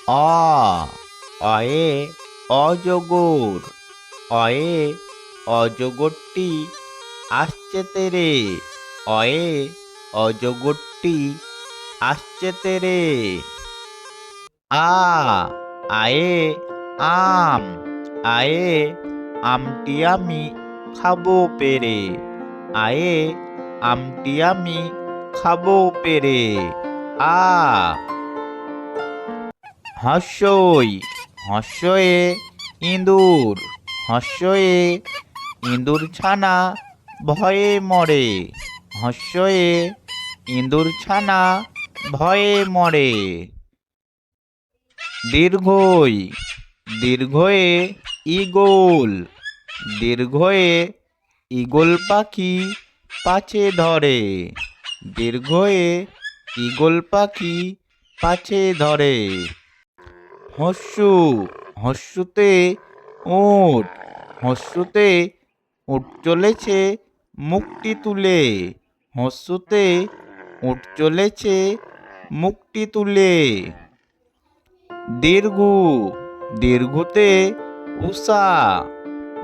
অ অয়ে অজগর। অয়ে অজগরটি আসছে তেরে। অয়ে অজগরটি আসছে তেরে। আ আয়ে আম। আয়ে আমটি আমি খাবো পেরে। আয়ে আমটি আমি খাবো পেরে। আ হর্ষই হর্ষয়ে ইঁদুর। হর্ষয়ে ইঁদুর ছানা ভয়ে মরে। হর্ষয়ে ইঁদুর ছানা ভয়ে মরে। দীর্ঘই দীর্ঘয়ে ঈগল। দীর্ঘয়ে ঈগল পাখি পাছে ধরে। দীর্ঘয়ে ঈগল পাখি পাছে ধরে। হস্যু হস্যুতে উট। হস্যুতে উট চলেছে মুখটি তুলে। হস্যুতে উট চলেছে মুখটি তুলে। দীর্ঘ দীর্ঘতে উষা।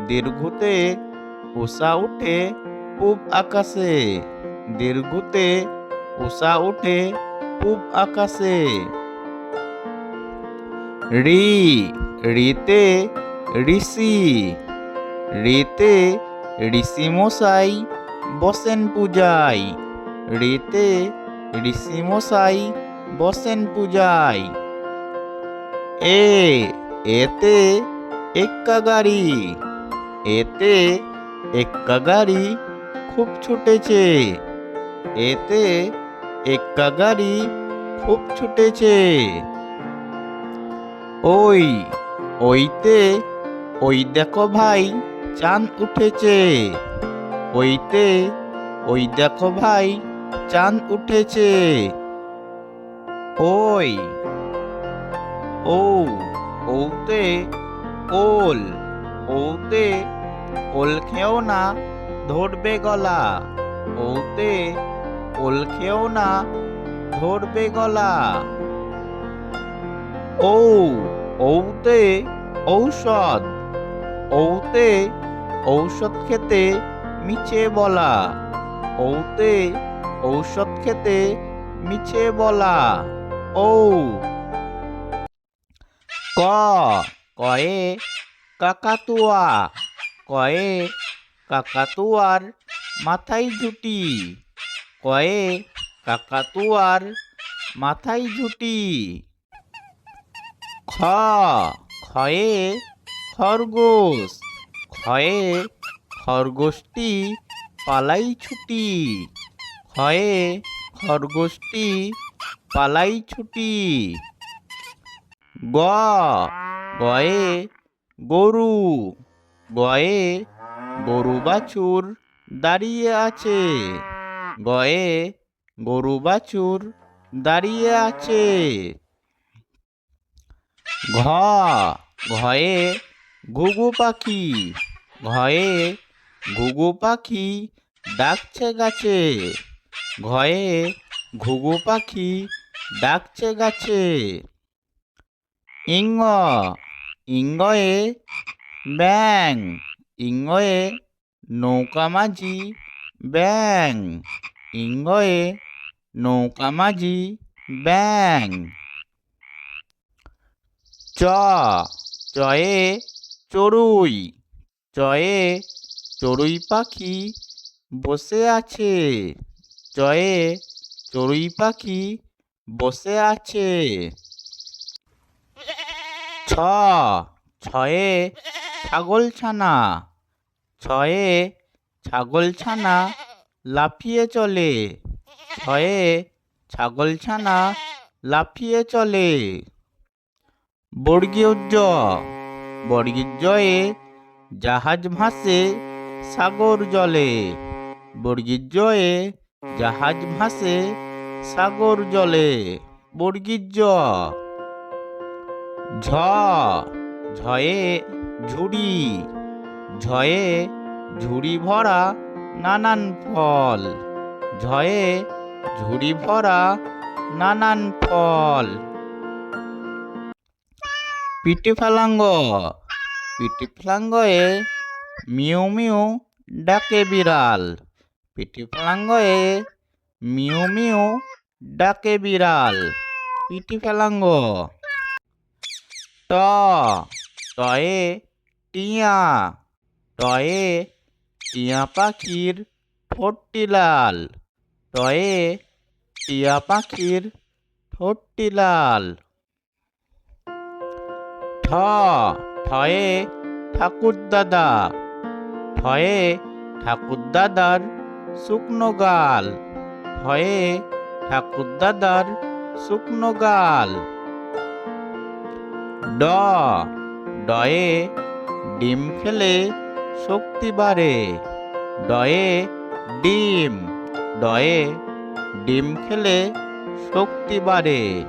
দীর্ঘতে উষা উঠে পূব আকাশে। দীর্ঘতে উষা উঠে পূব আকাশে। ঋ ঋতে ঋষি। ঋতে ঋষি মশাই বসেন পূজায়। ঋতে ঋষি মশাই বসেন পূজায়। এতে এক্কা গাড়ি। এতে এক্কা গাড়ি খুব ছুটেছে। এতে এক্কা গাড়ি খুব ছুটেছে। ওইতে ওই দেখো ভাই চাঁদ উঠেছে। ওইতে ওই দেখো ভাই চাঁদ উঠেছে। ওই ওতে ওল। ওতে ওল খেও না ধরবে গলা। ওতে ওল খেও না ধরবে গলা। ওতে ঔষধ। ওতে ঔষধ খেতে মিছে বলা। ওতে ঔষধ খেতে মিছে বলা। কয়ে কাকাতুয়া। কয়ে কাকাতুয়ার মাথায় ঝুঁটি। কয়ে কাকাতুয়ার মাথায় ঝুঁটি। খয়ে খরগোশ। খয়ে খরগোশটি পালাই ছুটি। খয়ে খরগোশটি পালাই ছুটি। গয়ে গরু। গয়ে গরু বাছুর দাঁড়িয়ে আছে। গয়ে গরু বাছুর দাঁড়িয়ে আছে। ঘয়ে ঘুঘু পাখি। ঘয়ে ঘুঘু পাখি ডাকছে গাছে। ঘয়ে ঘুঘু পাখি ডাকছে গাছে। ইঙ্গয়ে ব্যাঙ। ইঙ্গয়ে নৌকা মাঝি ব্যাঙ। ইঙ্গয়ে নৌকা মাঝি ব্যাঙ। চয়ে চড়ুই। চয়ে চড়ুই পাখি বসে আছে। চয়ে চড়ুই পাখি বসে আছে। ছয়ে ছাগল ছানা। ছয়ে ছাগল ছানা লাফিয়ে চলে। ছয়ে ছাগল ছানা লাফিয়ে চলে। বর্গীয় জ। বর্গীর জয়ে জাহাজ ভাসে সাগর জলে। বর্গীর জয়ে জাহাজ ভাসে সাগর জলে। বর্গীর জ। ঝয়ে ঝুড়ি। ঝয়ে ঝুড়ি ভরা নানান ফল। ঝয়ে ঝুড়ি ভরা নানান ফল। পিটি ফেলাঙ্গ, পিটি ফেলাঙ্গয়ে মিউ মিউ ডাকে বিড়াল। পিটি ফেলাঙ্গয়ে মিউ মিউ ডাকে বিড়াল। পিটি ফেলাঙ্গ। ট, টয়ে টিয়া, টয়ে টিয়া পাখির ঠোঁটটি লাল। টয়ে টিয়া পাখির ঠোঁটটি লাল। ঠ, ঠয়ে ঠাকুর দাদা, ঠয়ে ঠাকুর দাদার শুকনো গাল। ঠয়ে ঠাকুর দাদার শুকনো গাল। ড, ডয়ে ডিম খেলে শক্তি বাড়ে। ডয়ে ডিম, ডয়ে ডিম খেলে শক্তি বাড়ে।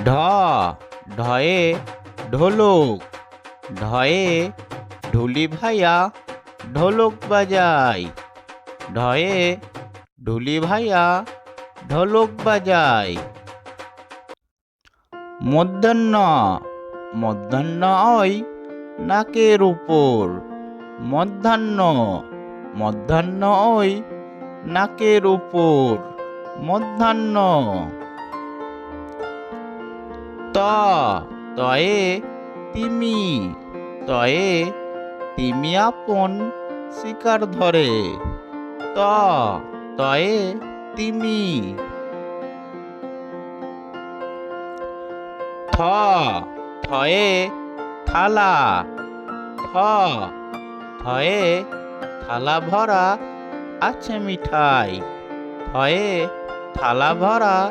ঢ, ঢয়ে ঢোলক, ঢয়ে ঢুলি ভাইয়া ঢোলক বাজায়। ঢয়ে ঢুলি ভাইয়া ঢোলক বাজায়। মধ্যাহ্ন, মধ্যাহ্ন ওই নাকের উপর। মধ্যাহ্ন, মধ্যাহ্ন ওই নাকের উপর। মধ্যাহ্ন। ত, তয়ে তিমি, তয়ে তিমি আপন শিকার ধরে। ত, তয়ে তিমি। থ, থয়ে থালা, থ, থয়ে থালা ভরা আছে মিঠাই। থয়ে থালা ভরা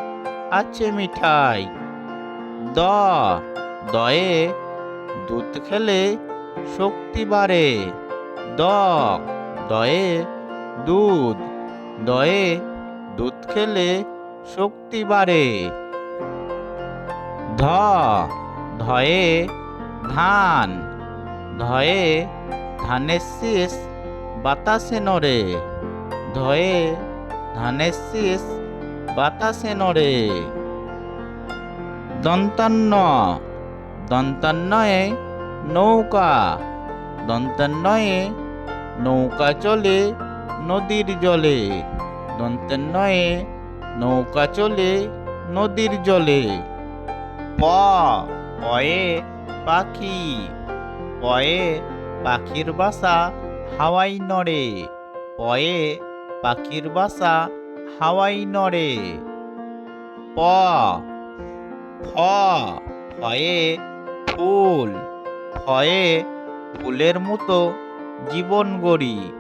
আছে মিঠাই। দ, দয়ে দুধ খেলে শক্তি বাড়ে। দ, দয়ে দুধ, দয়ে দুধ খেলে শক্তি বাড়ে। ধ, ধয়ে ধান, ধয়ে ধানের শীষ বাতাসে নড়ে। ধয়ে ধানের শীষ বাতাসে নড়ে। দন্তান্ন, দন্তান্নয়ে নৌকা, দন্তান্নয়ে নৌকা চলে নদীর জলে। দন্তান্নয়ে নৌকা চলে নদীর জলে। প, পয়ে পাখি, পয়ে পাখির বাসা হাওয়ায় নড়ে। পয়ে পাখির বাসা হাওয়ায় নড়ে। প, ফ, ফয়ে ফুল, ফয়ে ফুলের মতো জীবন গড়ি।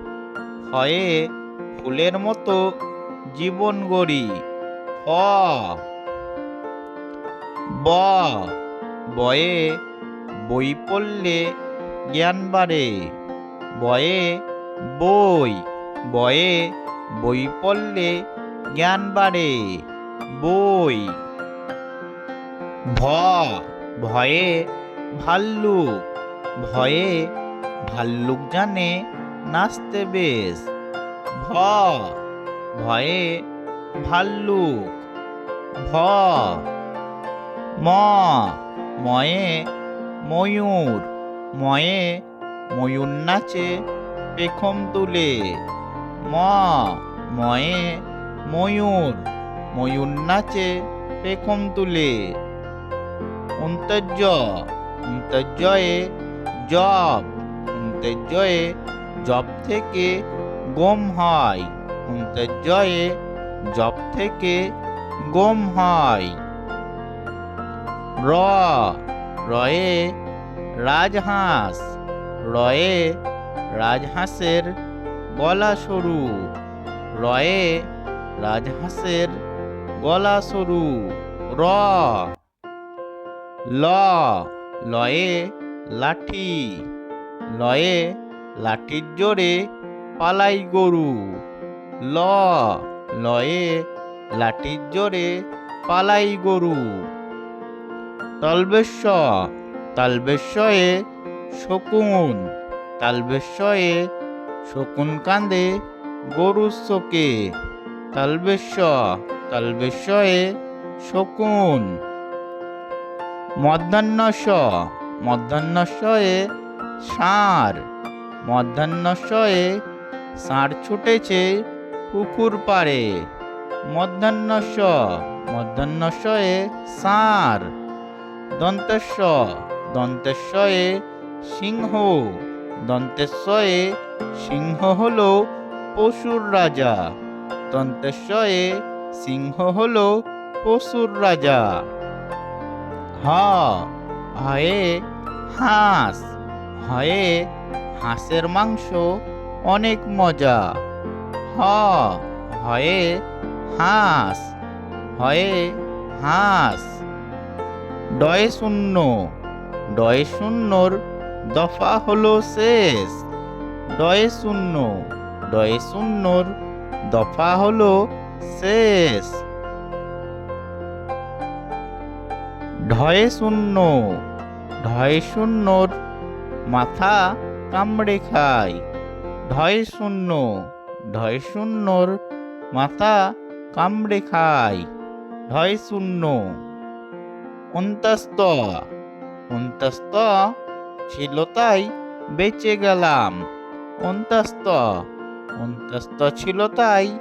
ফয়ে ফুলের মতো জীবন গড়ি। ফ, ব, বয়ে বই পড়লে জ্ঞান বাড়ে। বয়ে বই, বয়ে বই পড়লে জ্ঞান বাড়ে। বই। ভ, ভয়ে ভাল্লুক, ভয়ে ভাল্লুক জানে নাচতে বেশ। ভ, ভয়ে ভাল্লুক। ভ, ম, ময়ে ময়ূর, ময়ে ময়ূর নাচে পেখম তুলে। ম, ময়ে ময়ূর, ময়ূর নাচে পেখম তুলে। অন্তর্য, অন্তর্যয়ে জব, অন্তর্যয়ে জব থেকে গম হয়। অন্তর্যয়ে জব থেকে গম হয়। র, রয়ে রাজহাঁস, রয়ে রাজহাঁসের গলা সরু। রয়ে রাজহাঁসের গলা সরু। র, ল, লয়ে লাঠি, লয়ে লাঠির জোরে পালাই গরু। ল, লয়ে লাঠির জোরে পালাই গরু। তালবেশ্য, তালবেশ্যয়ে শকুন, তালবেশ্যয়ে শকুন কাঁদে গরুর শোকে। তালবেশ্য, তালবেশ্যয়ে শকুন। মধ্যাহ্ন স মধ্যাহ্ন শয়ে ষাঁড় মধ্যাহ্ন শয়ে ষাঁড় ছুটেছে পুকুর পাড়ে মধ্যাহ্ন শয়ে ষাঁড় দন্তেশ্ব দন্তেশ্বয়ে সিংহ দন্তেশ্বয়ে সিংহ হলো পশুর রাজা দন্তেশ্বয়ে সিংহ হলো পশুর রাজা হয়ে হাঁস হয়ে হাঁসের মাংস অনেক মজা হয়ে হাঁস হয়ে হাঁস ডয়ে শূন্যর দফা হলো শেষ ডয়ে শূন্যর দফা হলো শেষ ঢয়ে শূন্যর মাথা কামড়ে খায় ঢয় শূন্যর মাথা কামড়ে খায় ঢয় শূন্য অন্তস্ত ছিল তাই বেঁচে গেলাম অন্তস্ত ছিল তাই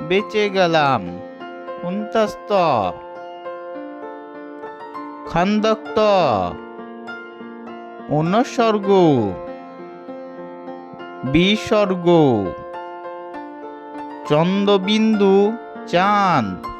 বেঁচে গেলাম অন্তস্ত খান্দক্ত অনুসর্গ বিসর্গ চন্দ্রবিন্দু চাঁদ